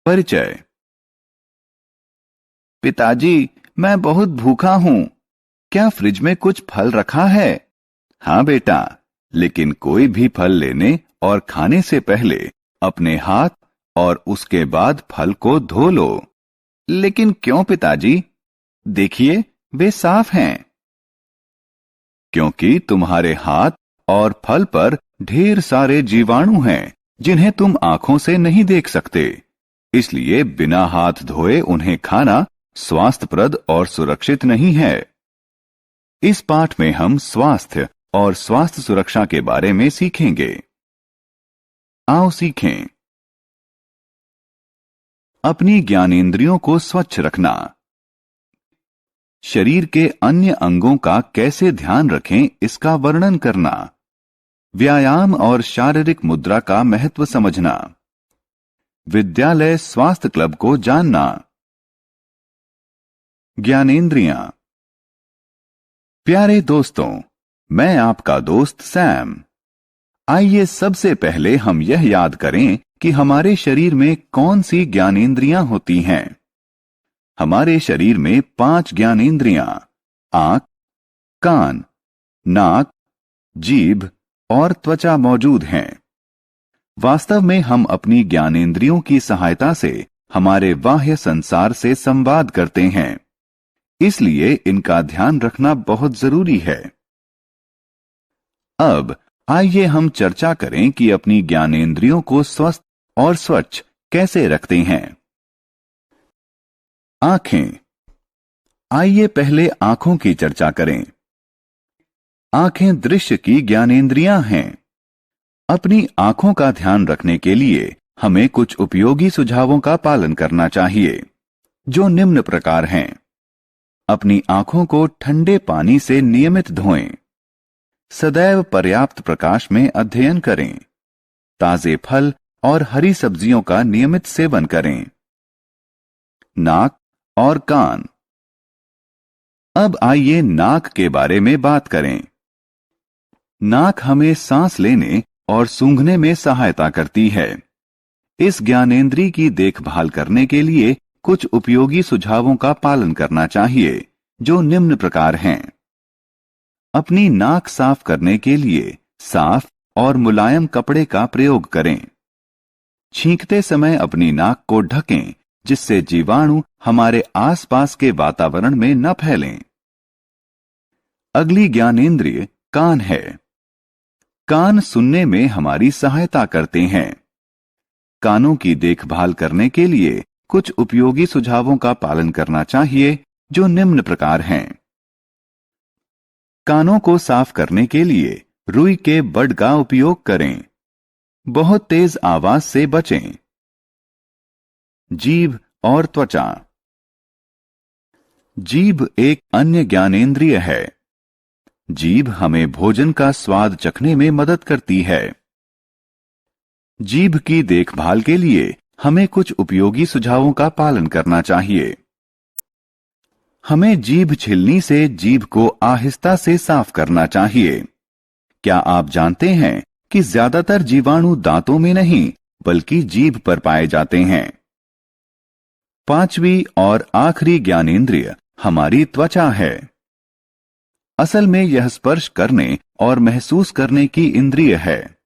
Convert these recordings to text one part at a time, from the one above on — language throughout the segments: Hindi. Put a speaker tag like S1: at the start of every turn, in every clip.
S1: परिचय। पिताजी, मैं बहुत भूखा हूं। क्या फ्रिज में कुछ फल रखा है? हाँ बेटा, लेकिन कोई भी फल लेने और खाने से पहले अपने हाथ और उसके बाद फल को धो लो। लेकिन क्यों पिताजी? देखिए, वे साफ हैं। क्योंकि तुम्हारे हाथ और फल पर ढेर सारे जीवाणु हैं जिन्हें तुम आंखों से नहीं देख सकते। इसलिए बिना हाथ धोए उन्हें खाना स्वास्थ्यप्रद और सुरक्षित नहीं है। इस पाठ में हम स्वास्थ्य और स्वास्थ्य सुरक्षा के बारे में सीखेंगे। आओ सीखें। अपनी ज्ञानेंद्रियों को स्वच्छ रखना। शरीर के अन्य अंगों का कैसे ध्यान रखें, इसका वर्णन करना। व्यायाम और शारीरिक मुद्रा का महत्व समझना। विद्यालय स्वास्थ्य क्लब को जानना। ज्ञानेंद्रियां। प्यारे दोस्तों, मैं आपका दोस्त सैम। आइए सबसे पहले हम यह याद करें कि हमारे शरीर में कौन सी ज्ञानेंद्रियां होती हैं। हमारे शरीर में 5 ज्ञानेंद्रियां आंख, कान, नाक, जीभ और त्वचा मौजूद हैं। वास्तव में हम अपनी ज्ञानेंद्रियों की सहायता से हमारे बाह्य संसार से संवाद करते हैं, इसलिए इनका ध्यान रखना बहुत जरूरी है। अब आइए हम चर्चा करें कि अपनी ज्ञानेंद्रियों को स्वस्थ और स्वच्छ कैसे रखते हैं। आंखें। आइए पहले आंखों की चर्चा करें। आंखें दृश्य की ज्ञानेंद्रियां हैं। अपनी आंखों का ध्यान रखने के लिए हमें कुछ उपयोगी सुझावों का पालन करना चाहिए, जो निम्न प्रकार हैं। अपनी आंखों को ठंडे पानी से नियमित धोएं। सदैव पर्याप्त प्रकाश में अध्ययन करें। ताजे फल और हरी सब्जियों का नियमित सेवन करें। नाक और कान। अब आइए नाक के बारे में बात करें। नाक हमें सांस लेने और सूंघने में सहायता करती है। इस ज्ञानेंद्रिय की देखभाल करने के लिए कुछ उपयोगी सुझावों का पालन करना चाहिए, जो निम्न प्रकार हैं। अपनी नाक साफ करने के लिए साफ और मुलायम कपड़े का प्रयोग करें। छींकते समय अपनी नाक को ढकें, जिससे जीवाणु हमारे आसपास के वातावरण में न फैलें। अगली ज्ञानेंद्रिय कान है। कान सुनने में हमारी सहायता करते हैं। कानों की देखभाल करने के लिए कुछ उपयोगी सुझावों का पालन करना चाहिए, जो निम्न प्रकार हैं। कानों को साफ करने के लिए रुई के बड का उपयोग करें। बहुत तेज आवाज से बचें। जीभ और त्वचा। जीभ एक अन्य ज्ञानेंद्रिय है। जीभ हमें भोजन का स्वाद चखने में मदद करती है। जीभ की देखभाल के लिए हमें कुछ उपयोगी सुझावों का पालन करना चाहिए। हमें जीभ छिलनी से जीभ को आहिस्ता से साफ करना चाहिए। क्या आप जानते हैं कि ज्यादातर जीवाणु दांतों में नहीं, बल्कि जीभ पर पाए जाते हैं। 5वीं और आखिरी ज्ञानेंद्रिय हमारी त्वचा है। असल में यह स्पर्श करने और महसूस करने की इंद्रिय है।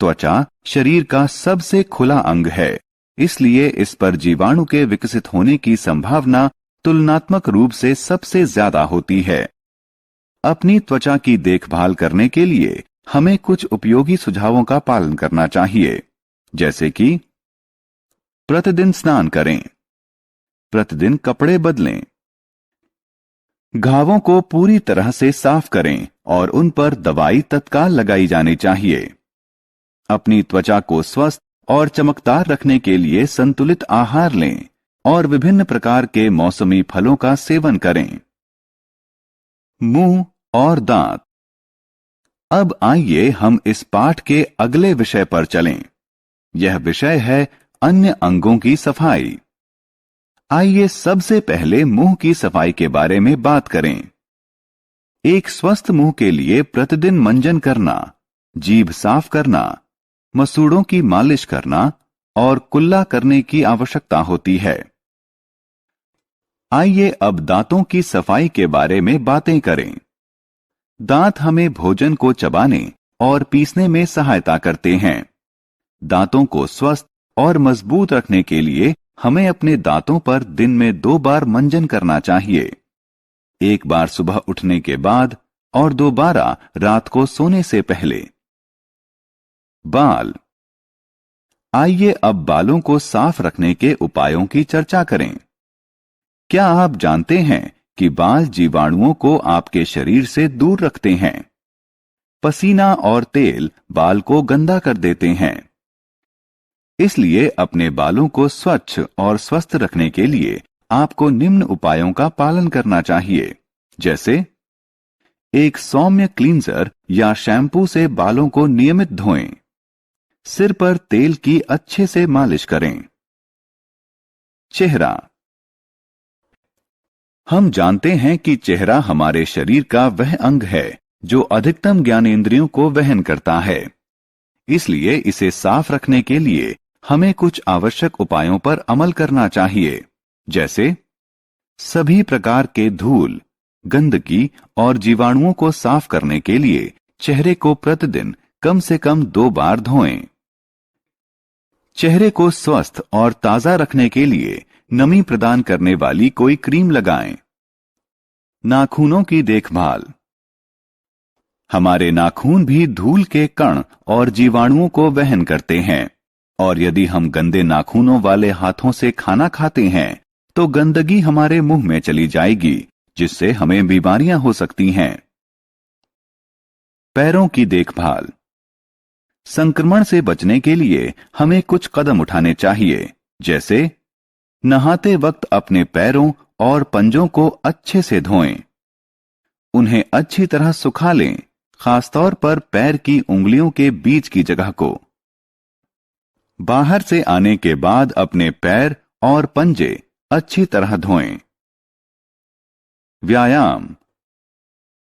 S1: त्वचा शरीर का सबसे खुला अंग है, इसलिए इस पर जीवाणु के विकसित होने की संभावना तुलनात्मक रूप से सबसे ज्यादा होती है। अपनी त्वचा की देखभाल करने के लिए हमें कुछ उपयोगी सुझावों का पालन करना चाहिए, जैसे कि प्रतिदिन स्नान करें, प्रतिदिन कपड़े बदलें, घावों को पूरी तरह से साफ करें और उन पर दवाई तत्काल लगाई जानी चाहिए। अपनी त्वचा को स्वस्थ और चमकदार रखने के लिए संतुलित आहार लें और विभिन्न प्रकार के मौसमी फलों का सेवन करें। मुंह और दांत। अब आइए हम इस पाठ के अगले विषय पर चलें। यह विषय है अन्य अंगों की सफाई। आइए सबसे पहले मुंह की सफाई के बारे में बात करें। एक स्वस्थ मुंह के लिए प्रतिदिन मंजन करना जीभ साफ करना, मसूड़ों की मालिश करना और कुल्ला करने की आवश्यकता होती है। आइए अब दांतों की सफाई के बारे में बातें करें। दांत हमें भोजन को चबाने और पीसने में सहायता करते हैं। दांतों को स्वस्थ और मजबूत रखने के लिए हमें अपने दांतों पर दिन में 2 बार मंजन करना चाहिए। एक बार सुबह उठने के बाद और दोबारा रात को सोने से पहले। बाल। आइए अब बालों को साफ रखने के उपायों की चर्चा करें। क्या आप जानते हैं कि बाल जीवाणुओं को आपके शरीर से दूर रखते हैं? पसीना और तेल बाल को गंदा कर देते हैं। इसलिए अपने बालों को स्वच्छ और स्वस्थ रखने के लिए आपको निम्न उपायों का पालन करना चाहिए, जैसे एक सौम्य क्लींजर या शैम्पू से बालों को नियमित धोएं। सिर पर तेल की अच्छे से मालिश करें। चेहरा। हम जानते हैं कि चेहरा हमारे शरीर का वह अंग है जो अधिकतम ज्ञानेंद्रियों को वहन करता है। इसलिए इसे साफ रखने के लिए हमें कुछ आवश्यक उपायों पर अमल करना चाहिए, जैसे सभी प्रकार के धूल, गंदगी और जीवाणुओं को साफ करने के लिए चेहरे को प्रतिदिन कम से कम 2 बार धोएं। चेहरे को स्वस्थ और ताजा रखने के लिए नमी प्रदान करने वाली कोई क्रीम लगाएं। नाखूनों की देखभाल। हमारे नाखून भी धूल के कण और जीवाणुओं को वहन करते हैं, और यदि हम गंदे नाखूनों वाले हाथों से खाना खाते हैं तो गंदगी हमारे मुंह में चली जाएगी, जिससे हमें बीमारियां हो सकती हैं। पैरों की देखभाल। संक्रमण से बचने के लिए हमें कुछ कदम उठाने चाहिए, जैसे नहाते वक्त अपने पैरों और पंजों को अच्छे से धोएं। उन्हें अच्छी तरह सुखा लें, खासतौर पर पैर की उंगलियों के बीच की जगह को। बाहर से आने के बाद अपने पैर और पंजे अच्छी तरह धोएं। व्यायाम।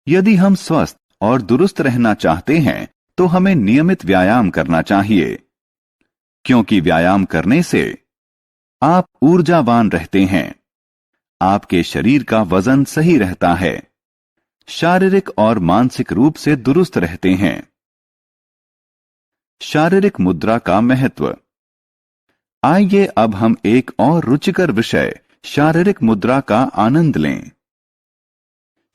S1: यदि हम स्वस्थ और दुरुस्त रहना चाहते हैं तो हमें नियमित व्यायाम करना चाहिए, क्योंकि व्यायाम करने से आप ऊर्जावान रहते हैं, आपके शरीर का वजन सही रहता है, शारीरिक और मानसिक रूप से दुरुस्त रहते हैं। शारीरिक मुद्रा का महत्व। आइए अब हम एक और रुचिकर विषय शारीरिक मुद्रा का आनंद लें।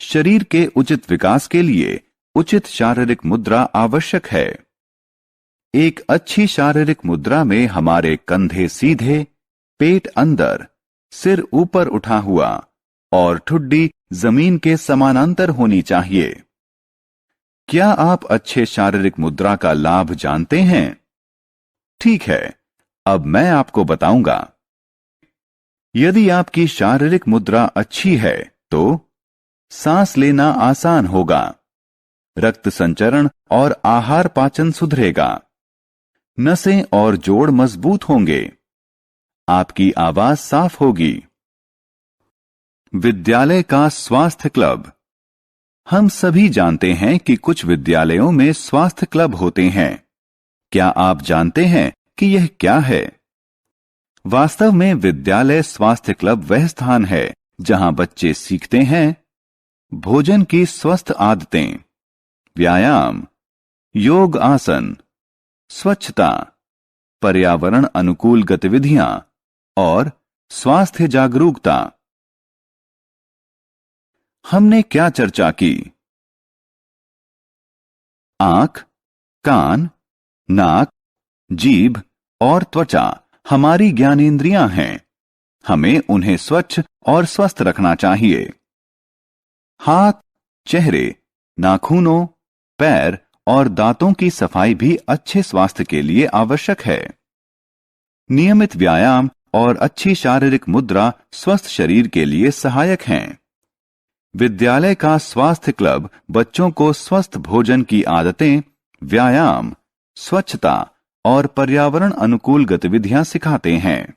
S1: शरीर के उचित विकास के लिए उचित शारीरिक मुद्रा आवश्यक है। एक अच्छी शारीरिक मुद्रा में हमारे कंधे सीधे, पेट अंदर, सिर ऊपर उठा हुआ और ठुड्डी जमीन के समानांतर होनी चाहिए। क्या आप अच्छे शारीरिक मुद्रा का लाभ जानते हैं? ठीक है, अब मैं आपको बताऊंगा। यदि आपकी शारीरिक मुद्रा अच्छी है तो सांस लेना आसान होगा, रक्त संचरण और आहार पाचन सुधरेगा, नसें और जोड़ मजबूत होंगे, आपकी आवाज साफ होगी। विद्यालय का स्वास्थ्य क्लब। हम सभी जानते हैं कि कुछ विद्यालयों में स्वास्थ्य क्लब होते हैं। क्या आप जानते हैं कि यह क्या है? वास्तव में विद्यालय स्वास्थ्य क्लब वह स्थान है जहां बच्चे सीखते हैं भोजन की स्वस्थ आदतें, व्यायाम, योग आसन, स्वच्छता, पर्यावरण अनुकूल गतिविधियां और स्वास्थ्य जागरूकता। हमने क्या चर्चा की? आंख, कान, नाक, जीभ और त्वचा हमारी ज्ञानेंद्रियां हैं। हमें उन्हें स्वच्छ और स्वस्थ रखना चाहिए। हाथ, चेहरे, नाखूनों, पैर और दांतों की सफाई भी अच्छे स्वास्थ्य के लिए आवश्यक है। नियमित व्यायाम और अच्छी शारीरिक मुद्रा स्वस्थ शरीर के लिए सहायक हैं। विद्यालय का स्वास्थ्य क्लब बच्चों को स्वस्थ भोजन की आदतें, व्यायाम, स्वच्छता और पर्यावरण अनुकूल गतिविधियां सिखाते हैं।